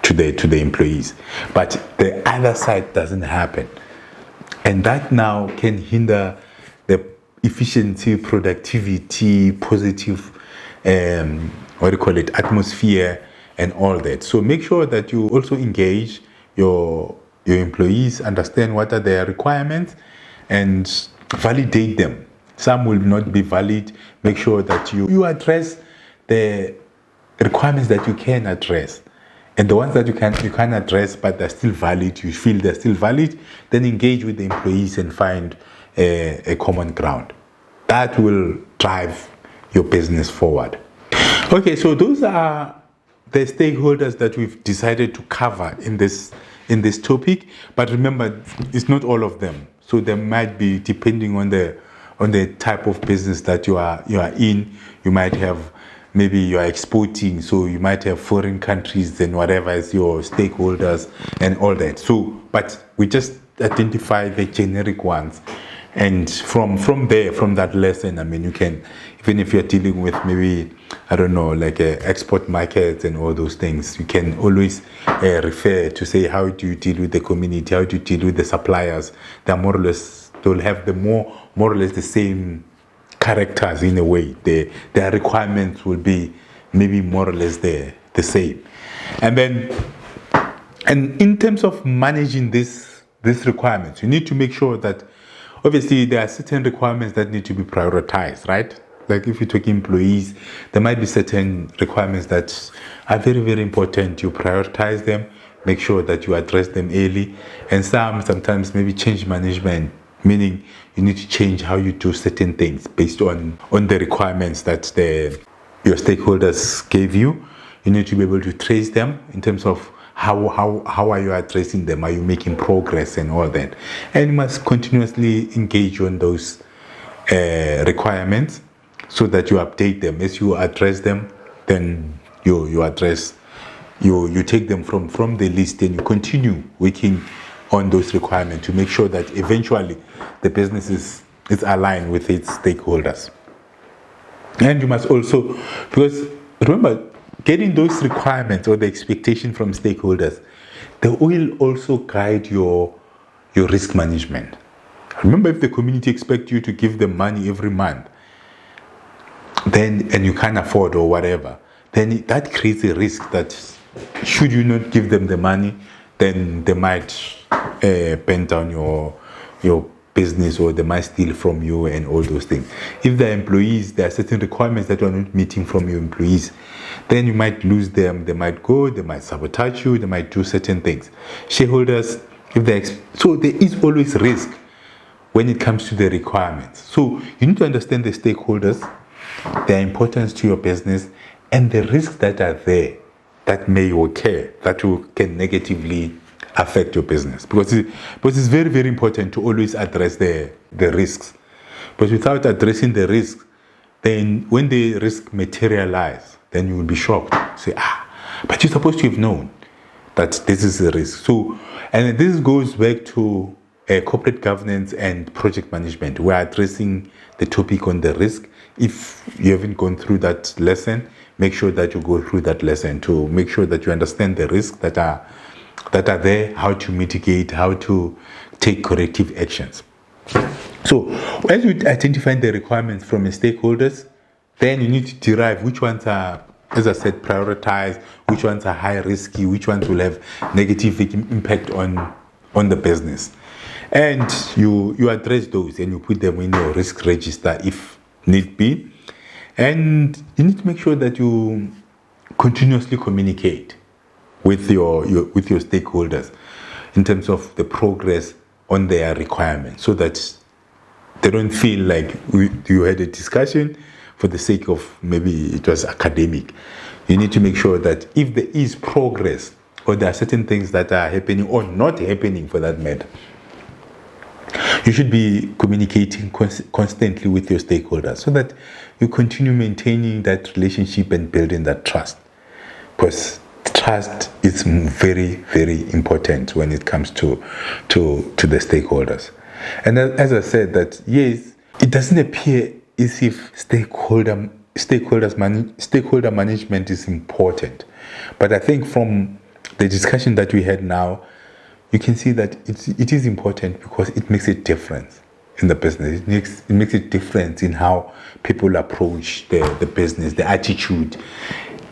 the employees. But the other side doesn't happen. And that now can hinder the efficiency, productivity, positive, atmosphere and all that. So make sure that you also engage your employees, understand what are their requirements, and validate them. Some will not be valid. Make sure that you address the requirements that you can address. And the ones that you can address, but they're still valid, you feel they're still valid, then engage with the employees and find a common ground. That will drive your business forward. Okay, so those are the stakeholders that we've decided to cover in this topic. But remember, it's not all of them. So there might be, depending on the type of business that you are in, you might have, maybe you are exporting, so you might have foreign countries and whatever as your stakeholders and all that. So, but we just identify the generic ones. And from there, from that lesson, I mean, you can, even if you're dealing with maybe, I don't know, like export markets and all those things, you can always refer to say, how do you deal with the community? How do you deal with the suppliers? They're more or less, they'll have the more or less the same characters in a way. Their requirements will be maybe more or less the same. And then, and in terms of managing these requirements, you need to make sure that obviously there are certain requirements that need to be prioritized, right? Like if you take employees, there might be certain requirements that are very, very important. You prioritize them, make sure that you address them early. And sometimes maybe change management, meaning you need to change how you do certain things based on the requirements that your stakeholders gave you. You need to be able to trace them in terms of how are you addressing them? Are you making progress and all that? And you must continuously engage on those requirements so that you update them. As you address them, then you address, you take them from the list and you continue working on those requirements to make sure that eventually the business is aligned with its stakeholders. And you must also, because remember, getting those requirements or the expectation from stakeholders, they will also guide your risk management. Remember, if the community expects you to give them money every month, then, and you can't afford or whatever, then that creates a risk that should you not give them the money, then they might bend down your business, or they might steal from you and all those things. If they're employees, there are certain requirements that you are not meeting from your employees, then you might lose them. They might go, they might sabotage you, they might do certain things. Shareholders, so there is always risk when it comes to the requirements. So you need to understand the stakeholders, their importance to your business, and the risks that are there that may occur that can negatively affect your business. Because it's very, very important to always address the risks. But without addressing the risks, then when the risk materialize, then you will be shocked. Say, but you're supposed to have known that this is a risk. So, and this goes back to corporate governance and project management. We're addressing the topic on the risk. If you haven't gone through that lesson, make sure that you go through that lesson to make sure that you understand the risks that are there, how to mitigate, how to take corrective actions. So as you identify the requirements from the stakeholders, then you need to derive which ones are, as I said, prioritized, which ones are high risky, which ones will have negative impact on the business. And you address those and you put them in your risk register if need be. And you need to make sure that you continuously communicate with your stakeholders in terms of the progress on their requirements, so that they don't feel like you had a discussion for the sake of maybe it was academic. You need to make sure that if there is progress, or there are certain things that are happening or not happening for that matter, you should be communicating constantly with your stakeholders so that you continue maintaining that relationship and building that trust. Because trust is very, very important when it comes to the stakeholders. And as I said, that yes, it doesn't appear as if stakeholder management is important. But I think from the discussion that we had now, you can see that it is important because it makes a difference in the business. It makes a difference in how people approach the business, the attitude.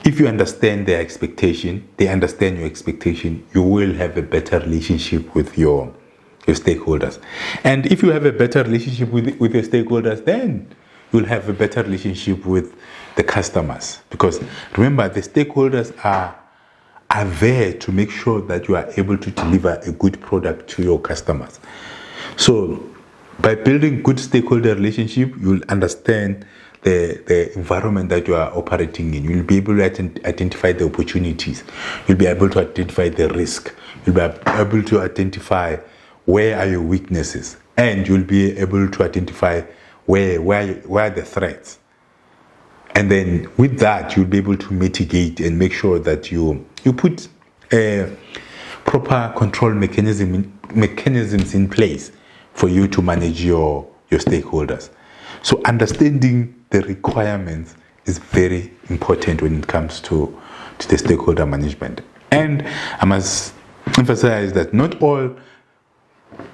If you understand their expectation, they understand your expectation, you will have a better relationship with your stakeholders. And if you have a better relationship with your stakeholders, then you'll have a better relationship with the customers. Because remember, the stakeholders are there to make sure that you are able to deliver a good product to your customers. So by building good stakeholder relationship, you'll understand the environment that you are operating in. You'll be able to identify the opportunities. You'll be able to identify the risk. You'll be able to identify where are your weaknesses, and you'll be able to identify where are the threats. And then with that, you'll be able to mitigate and make sure that you put proper control mechanisms in place for you to manage your stakeholders. So understanding the requirements is very important when it comes to the stakeholder management. And I must emphasize that not all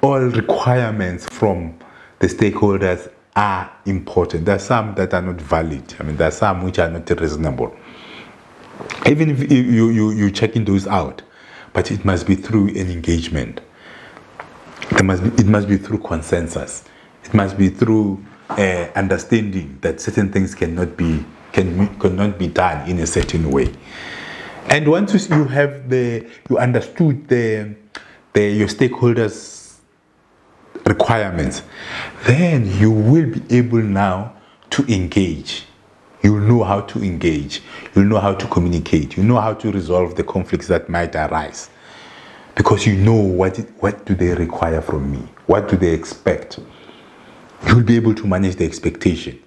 requirements from the stakeholders are important. There are some that are not valid. I mean, there are some which are not reasonable. Even if you're checking those out, but it must be through an engagement. It must be through consensus. It must be through understanding that certain things cannot be done in a certain way. And once you understood your stakeholders' requirements, then you will be able now to engage. You'll know how to engage. You'll know how to communicate. You know how to resolve the conflicts that might arise, because you know what do they require from me? What do they expect? You'll be able to manage the expectation,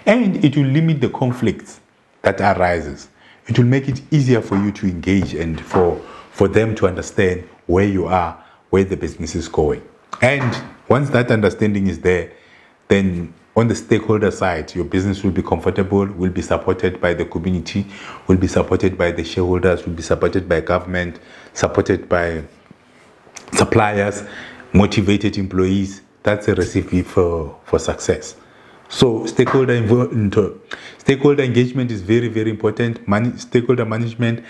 and it will limit the conflicts that arises. It will make it easier for you to engage and for them to understand where you are, where the business is going. And once that understanding is there, then on the stakeholder side, your business will be comfortable, will be supported by the community, will be supported by the shareholders, will be supported by government, supported by suppliers, motivated employees. That's a recipe for success. So stakeholder engagement is very, very important. Stakeholder management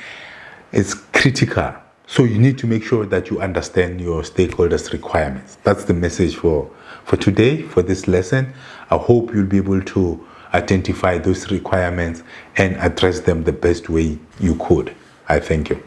is critical. So you need to make sure that you understand your stakeholders' requirements. That's the message for today, for this lesson. I hope you'll be able to identify those requirements and address them the best way you could. I thank you.